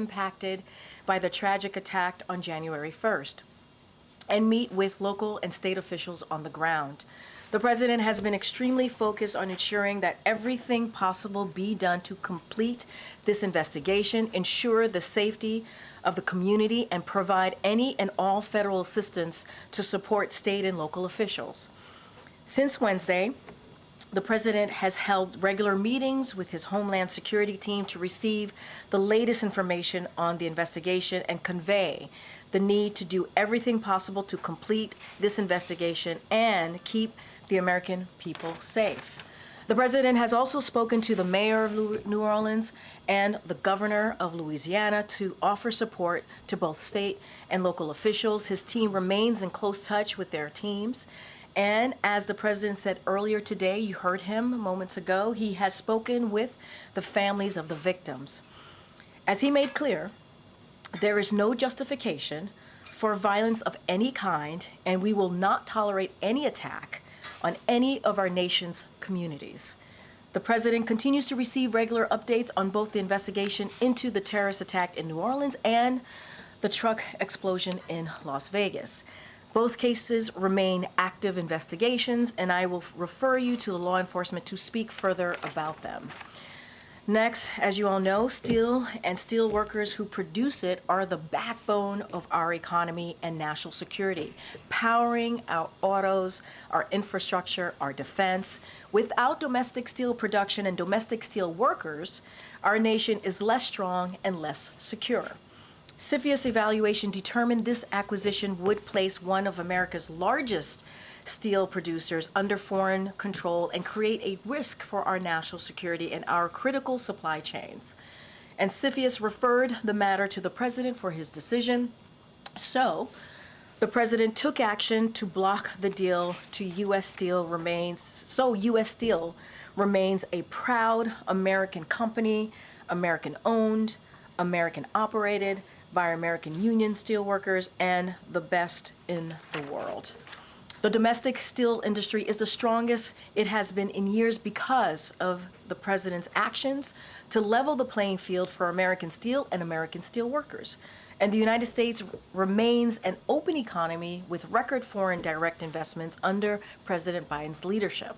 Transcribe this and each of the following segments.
impacted by the tragic attack on January 1st and meet with local and state officials on the ground. The president has been extremely focused on ensuring that everything possible be done to complete this investigation, ensure the safety of the community, and provide any and all federal assistance to support state and local officials. Since Wednesday, the president has held regular meetings with his Homeland Security team to receive the latest information on the investigation and convey the need to do everything possible to complete this investigation and keep the American people safe. The president has also spoken to the mayor of New Orleans and the governor of Louisiana to offer support to both state and local officials. His team remains in close touch with their teams. And as the president said earlier today, you heard him moments ago, he has spoken with the families of the victims. As he made clear, there is no justification for violence of any kind, and we will not tolerate any attack on any of our nation's communities. The president continues to receive regular updates on both the investigation into the terrorist attack in New Orleans and the truck explosion in Las Vegas. Both cases remain active investigations, and I will refer you to the law enforcement to speak further about them. Next, as you all know, steel and steel workers who produce it are the backbone of our economy and national security, powering our autos, our infrastructure, our defense. Without domestic steel production and domestic steel workers, our nation is less strong and less secure. CFIUS evaluation determined this acquisition would place one of America's largest steel producers under foreign control and create a risk for our national security and our critical supply chains. And CFIUS referred the matter to the president for his decision. So the president took action to block the deal to U.S. Steel U.S. Steel remains a proud American company, American-owned, American-operated, by American union steelworkers, and the best in the world. The domestic steel industry is the strongest it has been in years because of the president's actions to level the playing field for American steel and American steel workers. And the United States remains an open economy with record foreign direct investments under President Biden's leadership.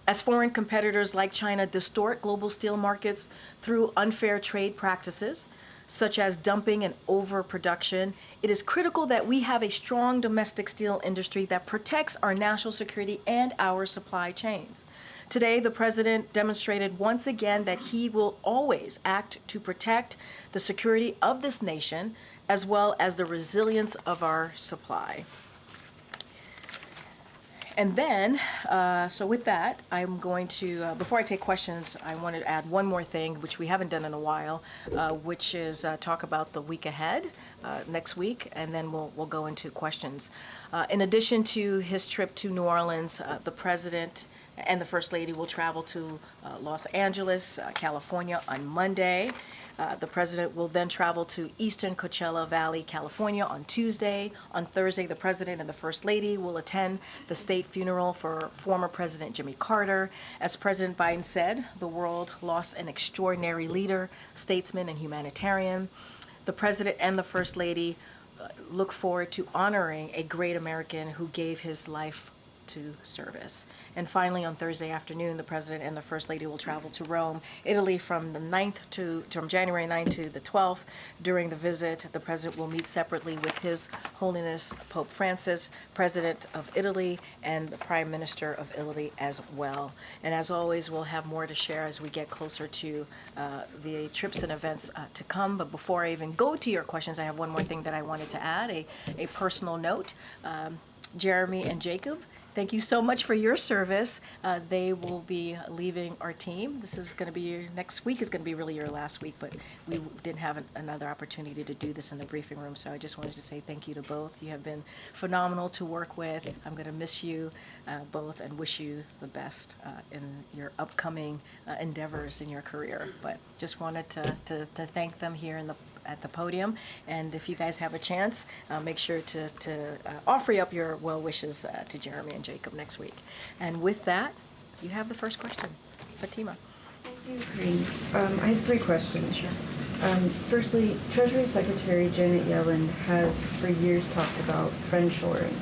As foreign competitors like China distort global steel markets through unfair trade practices, such as dumping and overproduction, it is critical that we have a strong domestic steel industry that protects our national security and our supply chains. Today, the president demonstrated once again that he will always act to protect the security of this nation, as well as the resilience of our supply. And then, so with that, I'm going to, before I take questions, I wanted to add one more thing, which we haven't done in a while, which is talk about the week ahead, next week, and then we'll go into questions. In addition to his trip to New Orleans, the president and the First Lady will travel to Los Angeles, California on Monday. The president will then travel to Eastern Coachella Valley, California on Tuesday. On Thursday, the president and the First Lady will attend the state funeral for former President Jimmy Carter. As President Biden said, the world lost an extraordinary leader, statesman, and humanitarian. The president and the First Lady look forward to honoring a great American who gave his life to service. And finally, on Thursday afternoon, the president and the First Lady will travel to Rome, Italy from January 9th to the 12th. During the visit, the president will meet separately with His Holiness Pope Francis, President of Italy, and the Prime Minister of Italy as well. And as always, we'll have more to share as we get closer to the trips and events to come. But before I even go to your questions, I have one more thing that I wanted to add, a personal note. Jeremy and Jacob, thank you so much for your service. They will be leaving our team. This is going to be next week is going to be really your last week, but we didn't have another opportunity to do this in the briefing room. So I just wanted to say thank you to both. You have been phenomenal to work with. I'm going to miss you both and wish you the best in your upcoming endeavors in your career. But just wanted to thank them here at the podium, and if you guys have a chance, make sure to offer up your well wishes to Jeremy and Jacob next week. And with that, you have the first question. Fatima. Thank you, Karine. I have three questions. Sure. Firstly, Treasury Secretary Janet Yellen has for years talked about friendshoring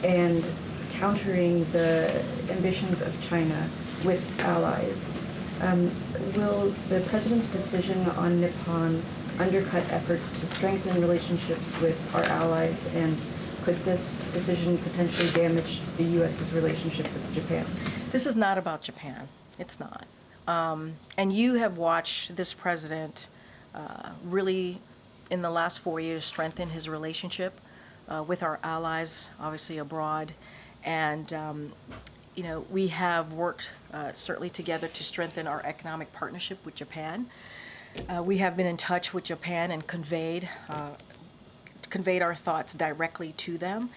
and countering the ambitions of China with allies. Will the president's decision on Nippon undercut efforts to strengthen relationships with our allies, and could this decision potentially damage the U.S.'s relationship with Japan? This is not about Japan. It's not. And you have watched this president really, in the last 4 years, strengthen his relationship with our allies, obviously abroad. And, we have worked certainly together to strengthen our economic partnership with Japan. We have been in touch with Japan and conveyed our thoughts directly to them.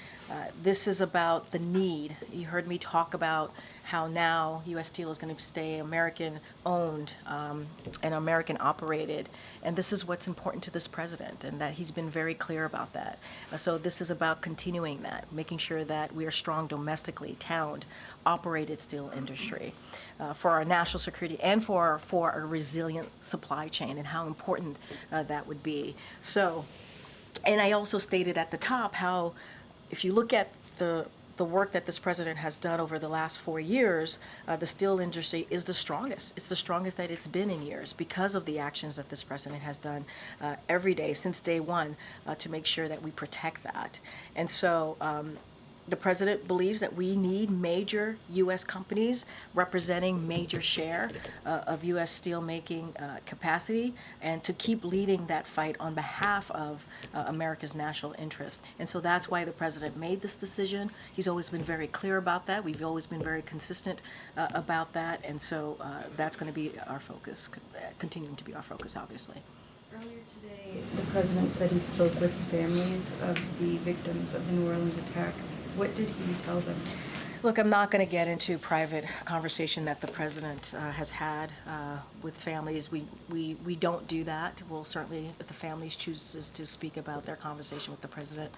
This is about the need. You heard me talk about how now U.S. Steel is going to stay American-owned and American-operated, and this is what's important to this president, and that he's been very clear about that. So this is about continuing that, making sure that we are strong domestically, towned, operated steel industry for our national security and for a resilient supply chain, and how important that would be. So. And I also stated at the top how, if you look at the work that this president has done over the last 4 years, the steel industry is the strongest. It's the strongest that it's been in years because of the actions that this president has done every day since day one to make sure that we protect that. And so the president believes that we need major U.S. companies representing major share of U.S. steelmaking capacity, and to keep leading that fight on behalf of America's national interest. And so that's why the president made this decision. He's always been very clear about that. We've always been very consistent about that. And so that's going to be our focus, continuing to be our focus, obviously. Earlier today, the president said he spoke with the families of the victims of the New Orleans attack. What did he tell them? Look, I'm not going to get into private conversation that the president has had with families. We don't do that. We'll certainly, if the families chooses to speak about their conversation with the president,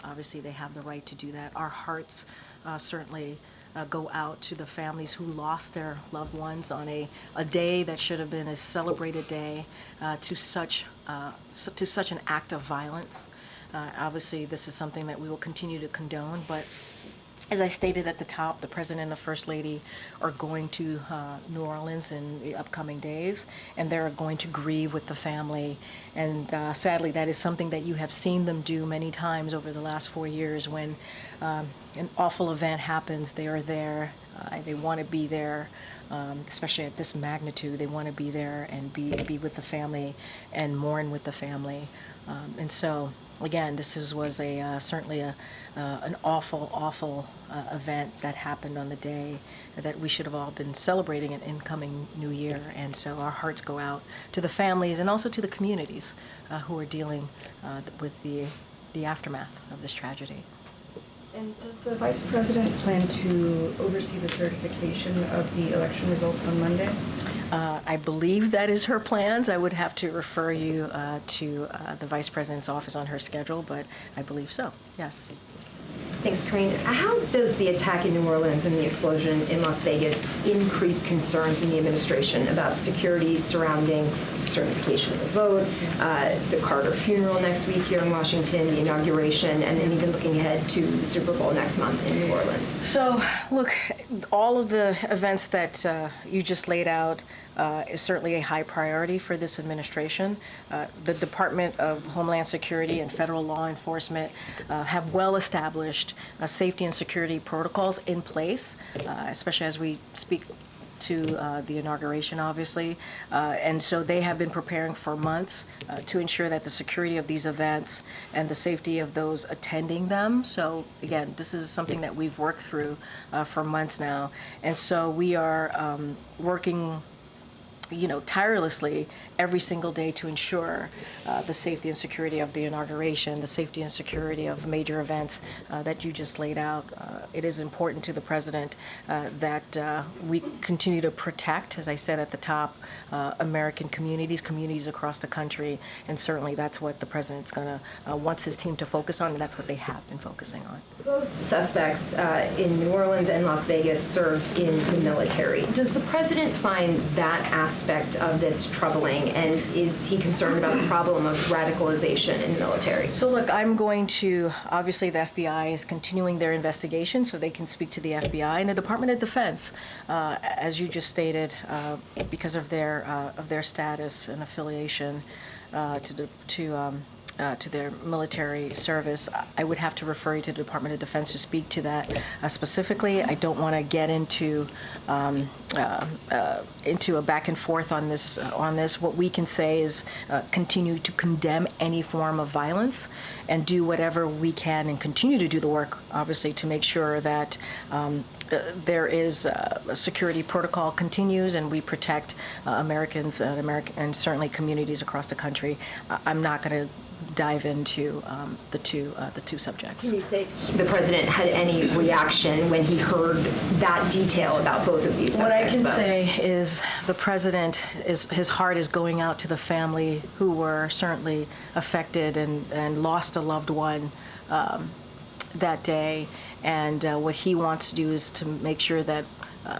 obviously they have the right to do that. Our hearts certainly go out to the families who lost their loved ones on a day that should have been a celebrated day to such an act of violence. Obviously, this is something that we will continue to condone, but as I stated at the top, the President and the First Lady are going to New Orleans in the upcoming days, and they're going to grieve with the family. And sadly, that is something that you have seen them do many times over the last 4 years. When an awful event happens, they are there. They want to be there, especially at this magnitude. They want to be there and be with the family and mourn with the family. And so, again, this was certainly an awful event that happened on the day that we should have all been celebrating an incoming new year. And so our hearts go out to the families and also to the communities who are dealing with the aftermath of this tragedy. And does the Vice President plan to oversee the certification of the election results on Monday? I believe that is her plans. I would have to refer you to the Vice President's office on her schedule, but I believe so, yes. Thanks, Karine. How does the attack in New Orleans and the explosion in Las Vegas increase concerns in the administration about security surrounding certification of the vote, the Carter funeral next week here in Washington, the inauguration, and then even looking ahead to the Super Bowl next month in New Orleans? So, look, all of the events that you just laid out is certainly a high priority for this administration. The Department of Homeland Security and federal law enforcement have well-established safety and security protocols in place, especially as we speak to the inauguration, obviously. And so they have been preparing for months to ensure that the security of these events and the safety of those attending them. So again, this is something that we've worked through for months now. And so we are working tirelessly every single day to ensure the safety and security of the inauguration, the safety and security of major events that you just laid out. It is important to the president that we continue to protect, as I said at the top, American communities across the country, and certainly that's what the president's going to wants his team to focus on, and that's what they have been focusing on. Both suspects in New Orleans and Las Vegas served in the military. Does the president find that aspect of this troubling passing? And is he concerned about the problem of radicalization in the military? So look, I'm going to, obviously the FBI is continuing their investigation, so they can speak to the FBI and the Department of Defense, as you just stated, because of their status and affiliation to their military service. I would have to refer you to the Department of Defense to speak to that specifically. I don't want to get into a back and forth on this. What we can say is continue to condemn any form of violence and do whatever we can and continue to do the work, obviously, to make sure that there is a security protocol continues and we protect Americans and certainly communities across the country. I'm not going to dive into the two subjects. Can you say the president had any reaction when he heard that detail about both of these suspects? What I can say is the president his heart is going out to the family who were certainly affected and lost a loved one that day. And what he wants to do is to make sure that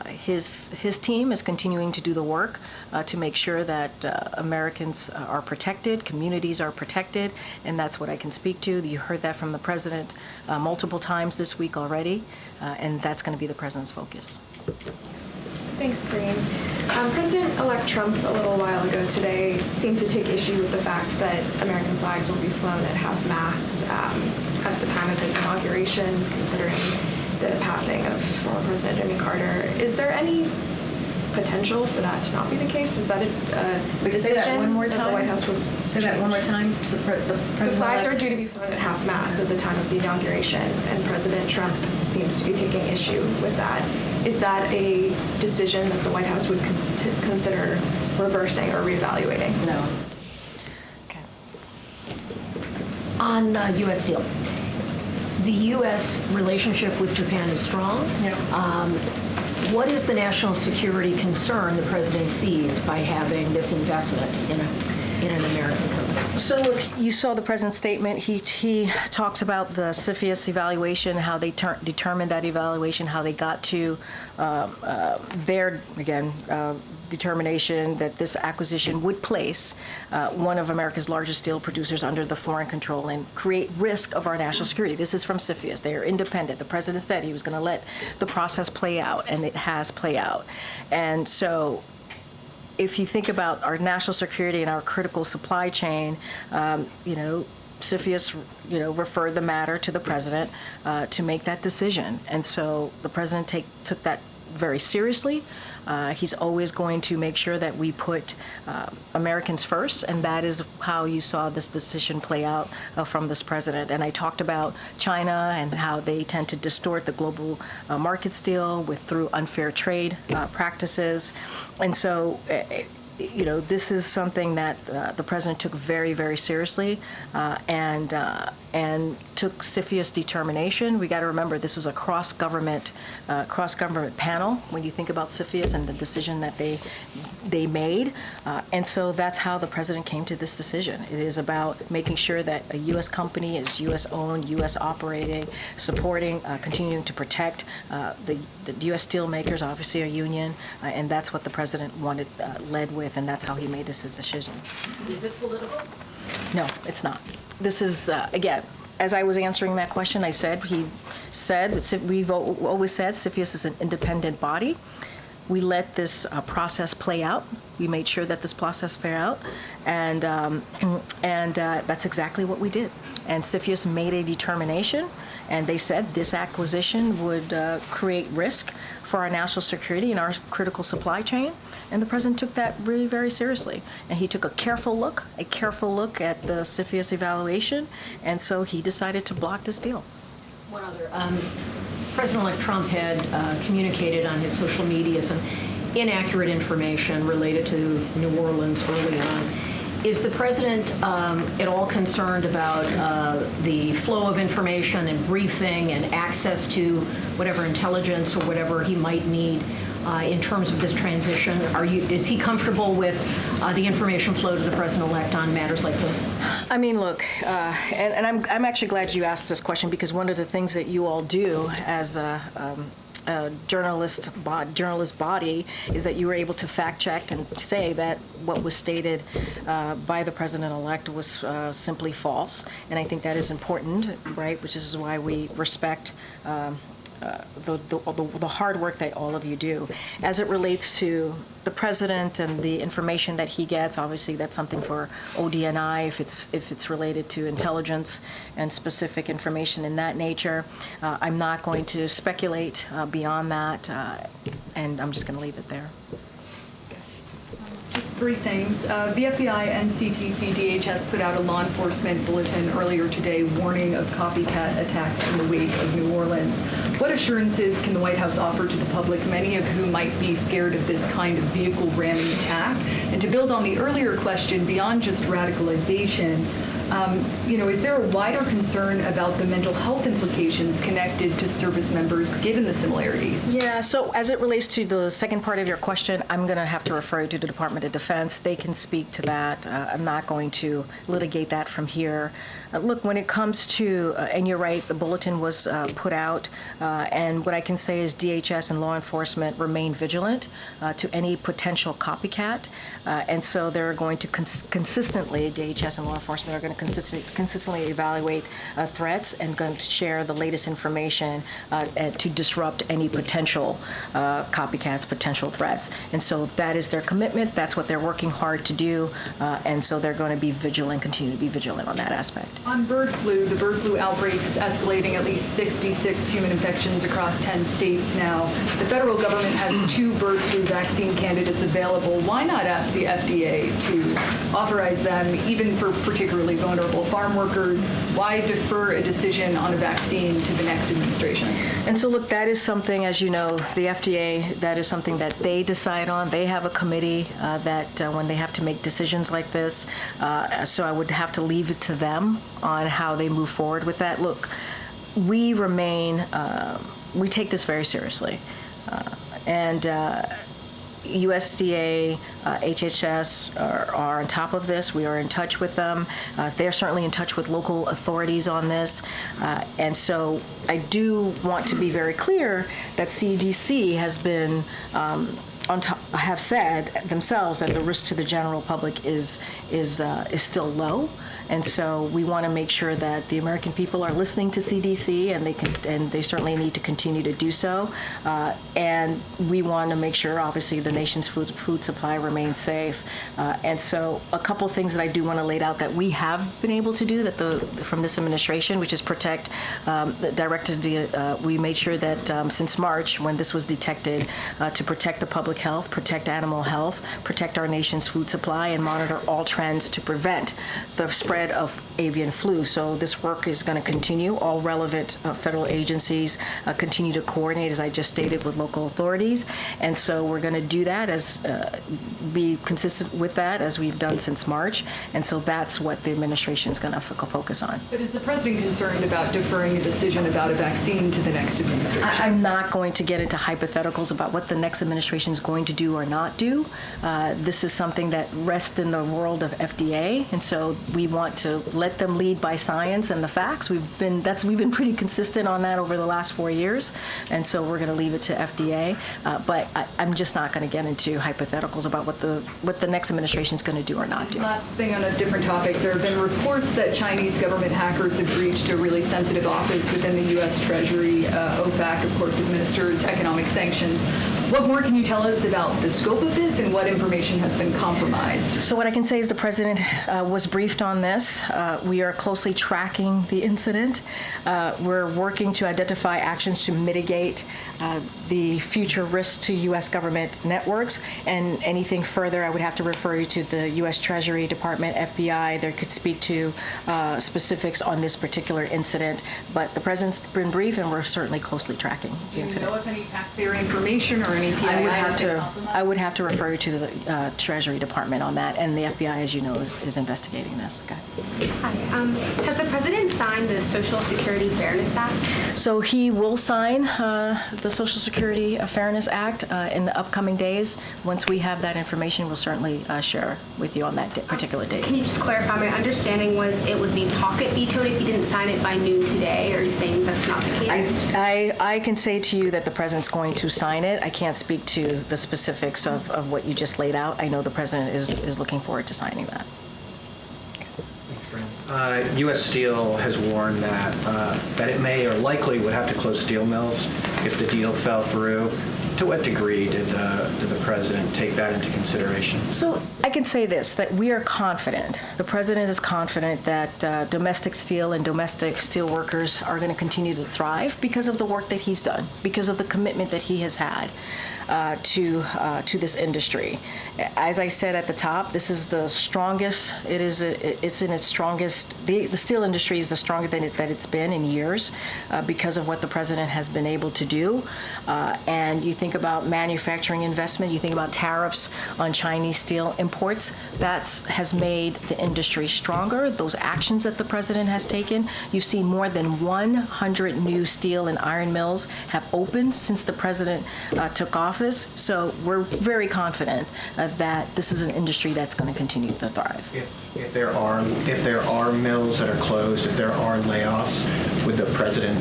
his team is continuing to do the work to make sure that Americans are protected, communities are protected, and that's what I can speak to. You heard that from the president multiple times this week already, and that's going to be the president's focus. Thanks, Karine. President-elect Trump, a little while ago today, seemed to take issue with the fact that American flags will be flown at half-mast at the time of his inauguration, considering the passing of former President Jimmy Carter. Is there any potential for that to not be the case? Is that a decision say that one more that time? the White House was Say that one more time. The flags are due to be flown at half-mast at the time of the inauguration, and President Trump seems to be taking issue with that. Is that a decision that the White House would consider reversing or reevaluating? No. Okay. On U.S. Steel, the U.S. relationship with Japan is strong. Yeah. What is the national security concern the president sees by having this investment in an American company? So look, you saw the president's statement. He talks about the CFIUS evaluation, how they determined that evaluation, how they got to their, again, determination that this acquisition would place one of America's largest steel producers under the foreign control and create risk of our national security. This is from CFIUS. They are independent. The president said he was going to let the process play out, and it has played out. And so if you think about our national security and our critical supply chain, CFIUS, referred the matter to the president to make that decision. And so the president took that very seriously. He's always going to make sure that we put Americans first, and that is how you saw this decision play out from this president. And I talked about China and how they tend to distort the global market steel through unfair trade practices. And so this is something that the president took very, very seriously and took CFIUS determination. We got to remember this was a cross-government panel when you think about CFIUS and the decision that they made. And so that's how the president came to this decision. It is about making sure that a U.S. company is U.S. owned, U.S. operating, supporting, continuing to protect the U.S. steel makers, obviously a union, and that's what the president led with, and that's how he made this decision. Is it political? No, it's not. This is, again, as I was answering that question, we've always said CFIUS is an independent body. We let this process play out. We made sure that this process play out, and that's exactly what we did. And CFIUS made a determination, and they said this acquisition would create risk for our national security and our critical supply chain. And the president took that really very seriously. And he took a careful look at the CFIUS evaluation, and so he decided to block this deal. One other. President-elect Trump had communicated on his social media some inaccurate information related to New Orleans early on. Is the president at all concerned about the flow of information and briefing and access to whatever intelligence or whatever he might need in terms of this transition? Is he comfortable with the information flow to the president-elect on matters like this? I mean, look, and I'm actually glad you asked this question, because one of the things that you all do as journalist body is that you were able to fact check and say that what was stated by the president-elect was simply false. And I think that is important, right? Which is why we respect the hard work that all of you do. As it relates to the president and the information that he gets, obviously that's something for ODNI if it's related to intelligence and specific information in that nature. I'm not going to speculate beyond that, and I'm just going to leave it there. Just three things. The FBI and CTC DHS put out a law enforcement bulletin earlier today warning of copycat attacks in the wake of New Orleans. What assurances can the White House offer to the public, many of whom might be scared of this kind of vehicle ramming attack? And to build on the earlier question, beyond just radicalization, is there a wider concern about the mental health implications connected to service members, given the similarities? Yeah, so as it relates to the second part of your question, I'm going to have to refer you to the Department of Defense. They can speak to that. I'm not going to litigate that from here. Look, when it comes to, and you're right, the bulletin was put out, and what I can say is DHS and law enforcement remain vigilant to any potential copycat, and so they're going to consistently, DHS and law enforcement are going to consistently evaluate threats and going to share the latest information to disrupt any potential copycats, potential threats. And so that is their commitment. That's what they're working hard to do. And so they're going to be vigilant, continue to be vigilant on that aspect. On bird flu, the bird flu outbreaks escalating at least 66 human infections across 10 states now. The federal government has 2 bird flu vaccine candidates available. Why not ask the FDA to authorize them, even for particularly vulnerable farm workers? Why defer a decision on a vaccine to the next administration? And so, look, that is something, as you know, the FDA, that is something that they decide on. They have a committee that when they have to make decisions like this, so I would have to leave it to them on how they move forward with that. Look, we take this very seriously. And USDA, HHS are on top of this. We are in touch with them. They're certainly in touch with local authorities on this. And so I do want to be very clear that CDC has been have said themselves that the risk to the general public is still low. And so we want to make sure that the American people are listening to CDC, and they certainly need to continue to do so. And we want to make sure, obviously, the nation's food supply remains safe. And so a couple things that I do want to lay out that we have been able to do from this administration, which is protect, we made sure that since March, when this was detected, to protect the public health, protect animal health, protect our nation's food supply, and monitor all trends to prevent the spread of avian flu. So this work is going to continue. All relevant federal agencies continue to coordinate, as I just stated, with local authorities. And so we're going to do that, be consistent with that, as we've done since March. And so that's what the administration is going to focus on. But is the president concerned about deferring a decision about a vaccine to the next administration? I'm not going to get into hypotheticals about what the next administration is going to do or not do. This is something that rests in the world of FDA, and so we want to let them lead by science and the facts. We've been pretty consistent on that over the last 4 years, and so we're going to leave it to FDA. But I'm just not going to get into hypotheticals about what the next administration is going to do or not do. Last thing on a different topic, there have been reports that Chinese government hackers have breached a really sensitive office within the U.S. Treasury. OFAC, of course, administers economic sanctions. What more can you tell us about the scope of this and what information has been compromised? So what I can say is the president was briefed on this. We are closely tracking the incident. We're working to identify actions to mitigate the future risks to U.S. government networks. And anything further, I would have to refer you to the U.S. Treasury Department, FBI. They could speak to specifics on this particular incident. But the president's been briefed, and we're certainly closely tracking the incident. Do you know if any taxpayer information or any PII has been compromised? I would have to refer you to the Treasury Department on that, and the FBI, as you know, is investigating this. Okay. Hi. Has the president signed the Social Security Fairness Act? So he will sign the Social Security Security Fairness Act in the upcoming days. Once we have that information, we'll certainly share with you on that particular date. Can you just clarify? My understanding was it would be pocket vetoed if you didn't sign it by noon today. Are you saying that's not the case? I can say to you that the president's going to sign it. I can't speak to the specifics of what you just laid out. I know the president is looking forward to signing that. U.S. Steel has warned that it may or likely would have to close steel mills if the deal fell through. To what degree did the president take that into consideration? So I can say this, that we are confident, the president is confident that domestic steel and domestic steel workers are going to continue to thrive because of the work that he's done, because of the commitment that he has had to this industry. As I said at the top, this is the strongest, it's in its strongest, the steel industry is the strongest that it's been in years because of what the president has been able to do. And you think about manufacturing investment, you think about tariffs on Chinese steel imports, that has made the industry stronger. Those actions that the president has taken, you've seen more than 100 new steel and iron mills have opened since the president took office. So we're very confident that this is an industry that's going to continue to thrive. If there are mills that are closed, if there are layoffs, would the president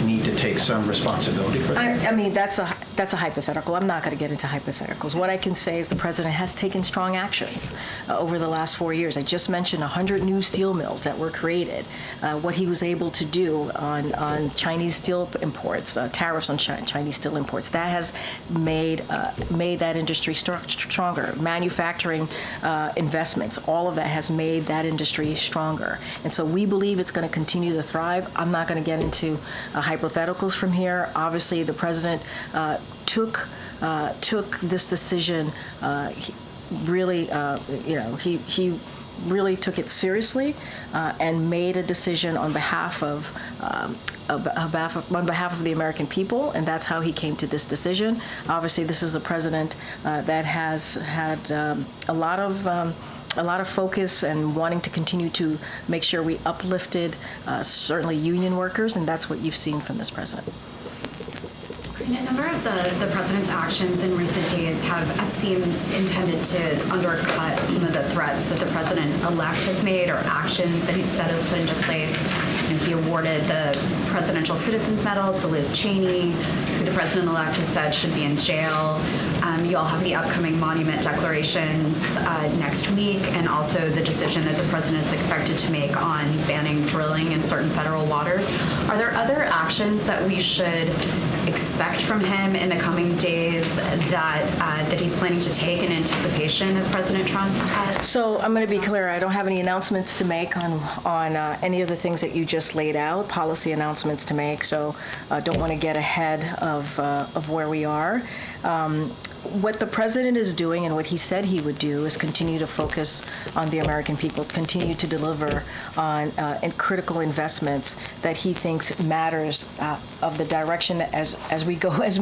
need to take some responsibility for that? I mean, that's a hypothetical. I'm not going to get into hypotheticals. What I can say is the president has taken strong actions over the last 4 years. I just mentioned 100 new steel mills that were created. What he was able to do on Chinese steel imports, tariffs on Chinese steel imports, that has made that industry stronger. Manufacturing investments, all of that has made that industry stronger. And so we believe it's going to continue to thrive. I'm not going to get into hypotheticals from here. Obviously, the president took this decision. He really took it seriously and made a decision on behalf of the American people, and that's how he came to this decision. Obviously, this is a president that has had a lot of focus and wanting to continue to make sure we uplifted certainly union workers, and that's what you've seen from this president. A number of the president's actions in recent days have seemed intended to undercut some of the threats that the president-elect has made or actions that he's said have put into place. He awarded the Presidential Citizens Medal to Liz Cheney, who the president-elect has said should be in jail. You all have the upcoming monument declarations next week, and also the decision that the president is expected to make on banning drilling in certain federal waters. Are there other actions that we should expect from him in the coming days that he's planning to take in anticipation of President Trump? So I'm going to be clear. I don't have any announcements to make on any of the things that you just laid out, policy announcements to make. So don't want to get ahead of where we are. What the president is doing and what he said he would do is continue to focus on the American people, continue to deliver on critical investments that he thinks matters of the direction as we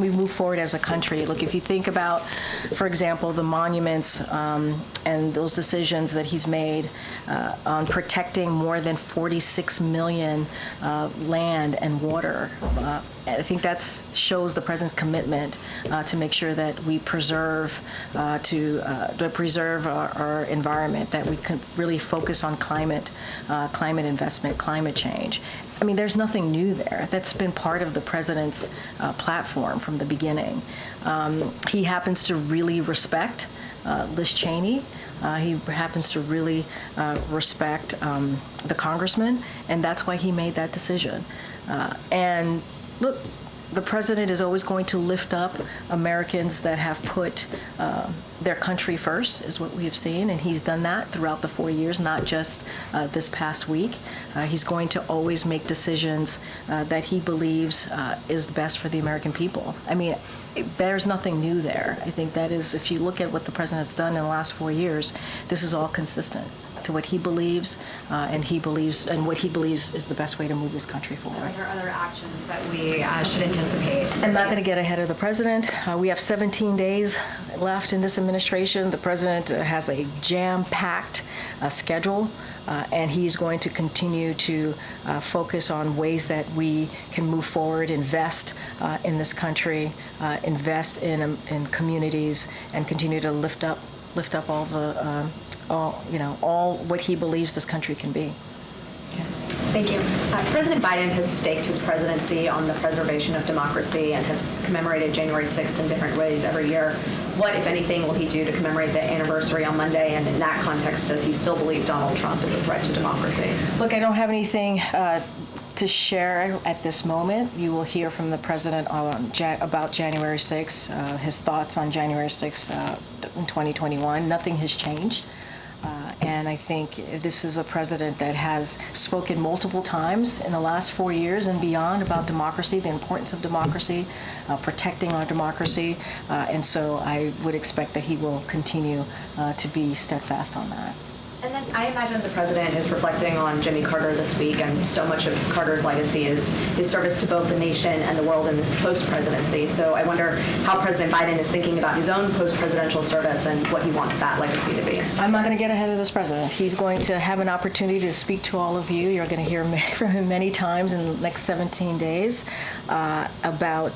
move forward as a country. Look, if you think about, for example, the monuments and those decisions that he's made on protecting more than 46 million land and water, I think that shows the president's commitment to make sure that we preserve our environment, that we can really focus on climate investment, climate change. I mean, there's nothing new there. That's been part of the president's platform from the beginning. He happens to really respect Liz Cheney. He happens to really respect the congressman, and that's why he made that decision. And look, the president is always going to lift up Americans that have put their country first, is what we have seen, and he's done that throughout the 4 years, not just this past week. He's going to always make decisions that he believes is best for the American people. I mean, there's nothing new there. I think that is, if you look at what the president's done in the last 4 years, this is all consistent to what he believes, and what he believes is the best way to move this country forward. Are there other actions that we should anticipate? I'm not going to get ahead of the president. We have 17 days left in this administration. The president has a jam-packed schedule, and he's going to continue to focus on ways that we can move forward, invest in this country, invest in communities, and continue to lift up all the all what he believes this country can be. Thank you. President Biden has staked his presidency on the preservation of democracy and has commemorated January 6th in different ways every year. What, if anything, will he do to commemorate the anniversary on Monday? And in that context, does he still believe Donald Trump is a threat to democracy? Look, I don't have anything to share at this moment. You will hear from the president about January 6th, his thoughts on January 6th in 2021. Nothing has changed. And I think this is a president that has spoken multiple times in the last 4 years and beyond about democracy, the importance of democracy, protecting our democracy. And so I would expect that he will continue to be steadfast on that. And then I imagine the president is reflecting on Jimmy Carter this week, and so much of Carter's legacy is his service to both the nation and the world in this post-presidency. So I wonder how President Biden is thinking about his own post-presidential service and what he wants that legacy to be. I'm not going to get ahead of this president. He's going to have an opportunity to speak to all of you. You're going to hear from him many times in the next 17 days about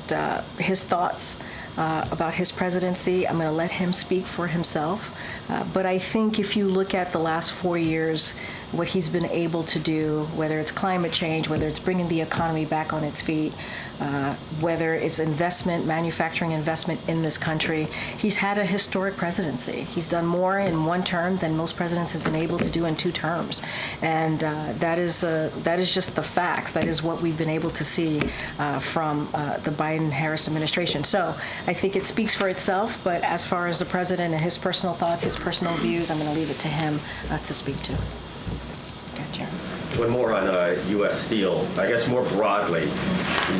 his thoughts about his presidency. I'm going to let him speak for himself. But I think if you look at the last 4 years, what he's been able to do, whether it's climate change, whether it's bringing the economy back on its feet, whether it's investment, manufacturing investment in this country, he's had a historic presidency. He's done more in one term than most presidents have been able to do in 2 terms. And that is just the facts. That is what we've been able to see from the Biden-Harris administration. So I think it speaks for itself, but as far as the president and his personal thoughts, his personal views, I'm going to leave it to him to speak to. Okay, Chairman. One more on U.S. Steel. I guess more broadly,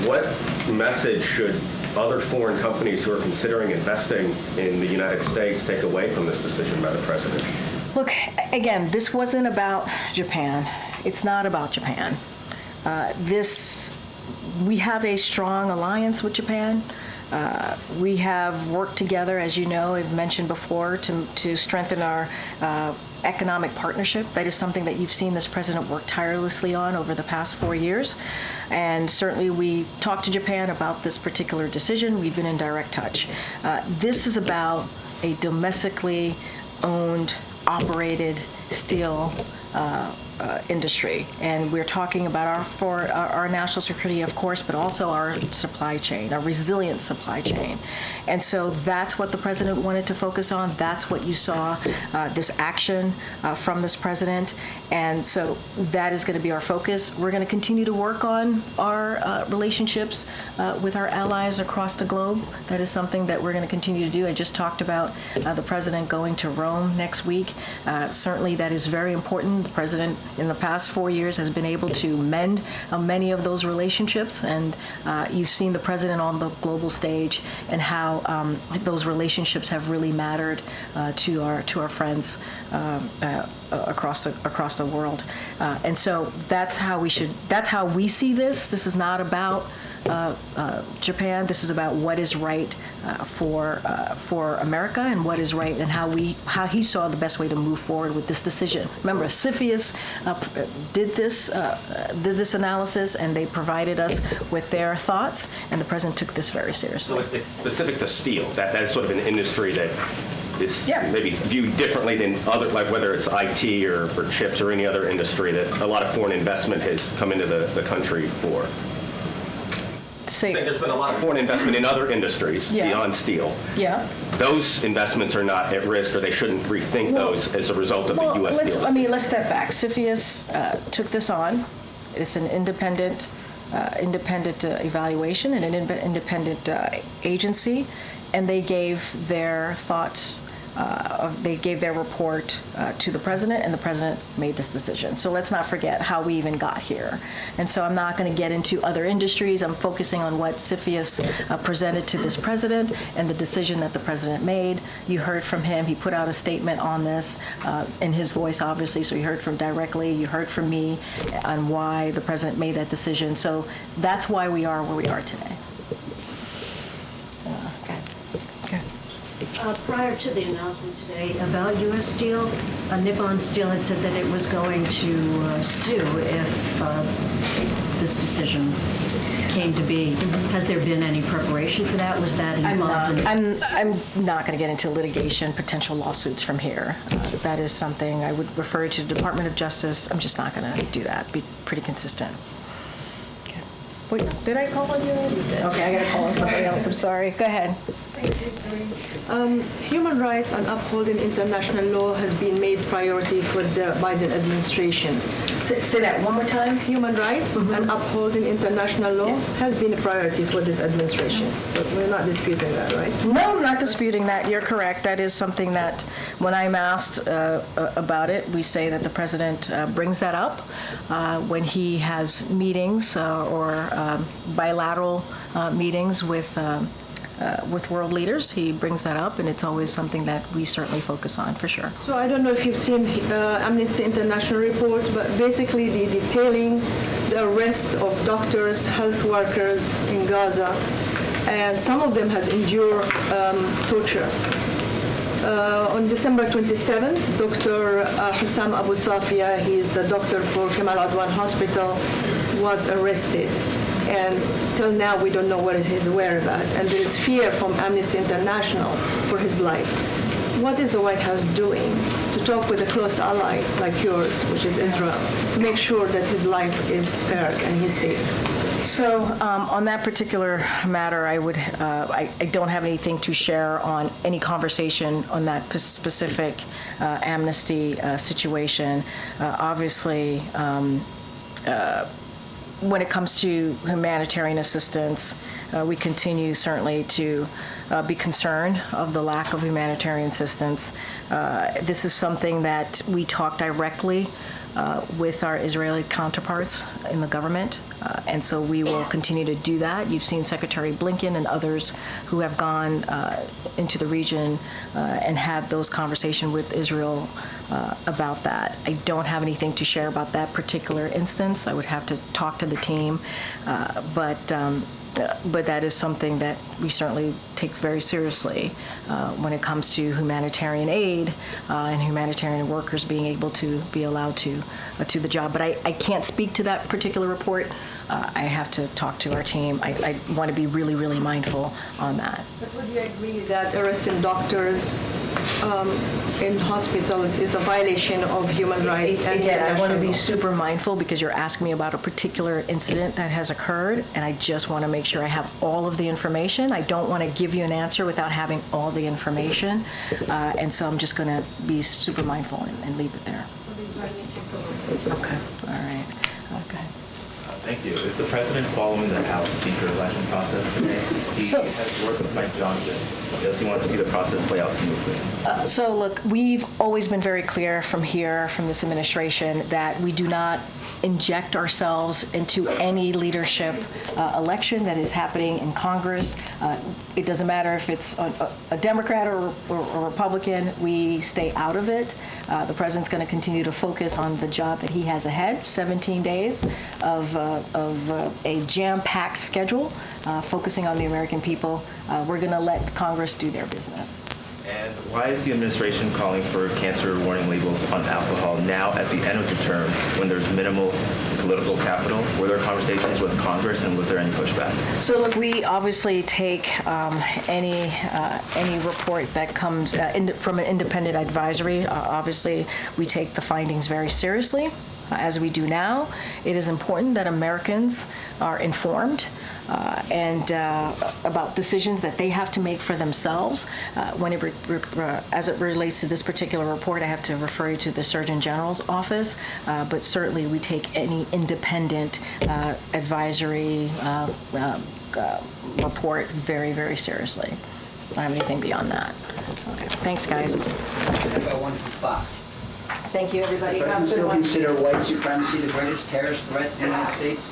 what message should other foreign companies who are considering investing in the United States take away from this decision by the president? Look, again, this wasn't about Japan. It's not about Japan. We have a strong alliance with Japan. We have worked together, as you know, I've mentioned before, to strengthen our economic partnership. That is something that you've seen this president work tirelessly on over the past 4 years. And certainly we talked to Japan about this particular decision. We've been in direct touch. This is about a domestically owned, operated steel industry, and we're talking about our national security, of course, but also our supply chain, our resilient supply chain. And so that's what the president wanted to focus on. That's what you saw, this action from this president. And so that is going to be our focus. We're going to continue to work on our relationships with our allies across the globe. That is something that we're going to continue to do. I just talked about the president going to Rome next week. Certainly that is very important. The president in the past 4 years has been able to mend many of those relationships, and you've seen the president on the global stage and how those relationships have really mattered to our friends across the world. And so that's how we see this. This is not about Japan. This is about what is right for America and what is right, and how he saw the best way to move forward with this decision. Remember, CFIUS did this analysis, and they provided us with their thoughts, and the president took this very seriously. So it's specific to steel. That is sort of an industry that is maybe viewed differently than other, like whether it's IT or chips or any other industry that a lot of foreign investment has come into the country for. I think there's been a lot of foreign investment in other industries beyond steel. Yeah. Those investments are not at risk, or they shouldn't rethink those as a result of the U.S. steel decision. Let's step back. CFIUS took this on. It's an independent evaluation and an independent agency, and they gave their thoughts. They gave their report to the president, and the president made this decision. So let's not forget how we even got here. And so I'm not going to get into other industries. I'm focusing on what CFIUS presented to this president and the decision that the president made. You heard from him. He put out a statement on this in his voice, obviously, so you heard from directly. You heard from me on why the president made that decision. So that's why we are where we are today. Prior to the announcement today about U.S. Steel, Nippon Steel had said that it was going to sue if this decision came to be. Has there been any preparation for that? Was that involved in this? I'm not going to get into litigation, potential lawsuits from here. That is something I would refer to the Department of Justice. I'm just not going to do that. Be pretty consistent. Okay. Wait, did I call on you? You did. Okay, I got to call on somebody else. I'm sorry. Go ahead. Human rights and upholding international law has been made priority for the Biden administration. Say that one more time. Human rights and upholding international law has been a priority for this administration. But we're not disputing that, right? No, I'm not disputing that. You're correct. That is something that when I'm asked about it, we say that the president brings that up when he has meetings or bilateral meetings with world leaders. He brings that up, and it's always something that we certainly focus on, for sure. So I don't know if you've seen Amnesty International report, but basically the detailing the arrest of doctors, health workers in Gaza, and some of them has endured torture. On December 27th, Dr. Hussam Abu Safia, he's the doctor for Kemal Adwan Hospital, was arrested. And till now, we don't know what his whereabouts. And there is fear from Amnesty International for his life. What is the White House doing to talk with a close ally like yours, which is Israel, to make sure that his life is spared and he's safe? So on that particular matter, I don't have anything to share on any conversation on that specific amnesty situation. Obviously, when it comes to humanitarian assistance, we continue certainly to be concerned of the lack of humanitarian assistance. This is something that we talk directly with our Israeli counterparts in the government, and so we will continue to do that. You've seen Secretary Blinken and others who have gone into the region and had those conversations with Israel about that. I don't have anything to share about that particular instance. I would have to talk to the team, but that is something that we certainly take very seriously when it comes to humanitarian aid and humanitarian workers being able to be allowed to the job. But I can't speak to that particular report. I have to talk to our team. I want to be really, really mindful on that. But would you agree that arresting doctors in hospitals is a violation of human rights? Again, I want to be super mindful because you're asking me about a particular incident that has occurred, and I just want to make sure I have all of the information. I don't want to give you an answer without having all the information, and so I'm just going to be super mindful and leave it there. Okay, all right. Okay. Thank you. Is the president following the House Speaker election process today? He has worked with Mike Johnson. Does he want to see the process play out smoothly? So look, we've always been very clear from here, from this administration, that we do not inject ourselves into any leadership election that is happening in Congress. It doesn't matter if it's a Democrat or Republican, we stay out of it. The president's going to continue to focus on the job that he has ahead, 17 days of a jam-packed schedule, focusing on the American people. We're going to let Congress do their business. And why is the administration calling for cancer warning labels on alcohol now at the end of the term when there's minimal political capital? Were there conversations with Congress, and was there any pushback? So look, we obviously take any report that comes from an independent advisory. Obviously, we take the findings very seriously, as we do now. It is important that Americans are informed and about decisions that they have to make for themselves. As it relates to this particular report, I have to refer you to the Surgeon General's office, but certainly we take any independent advisory report very, very seriously. I don't have anything beyond that. Okay. Thanks, guys. I've got one from Fox. Thank you, everybody. Does the president still consider white supremacy the greatest terrorist threat to the United States?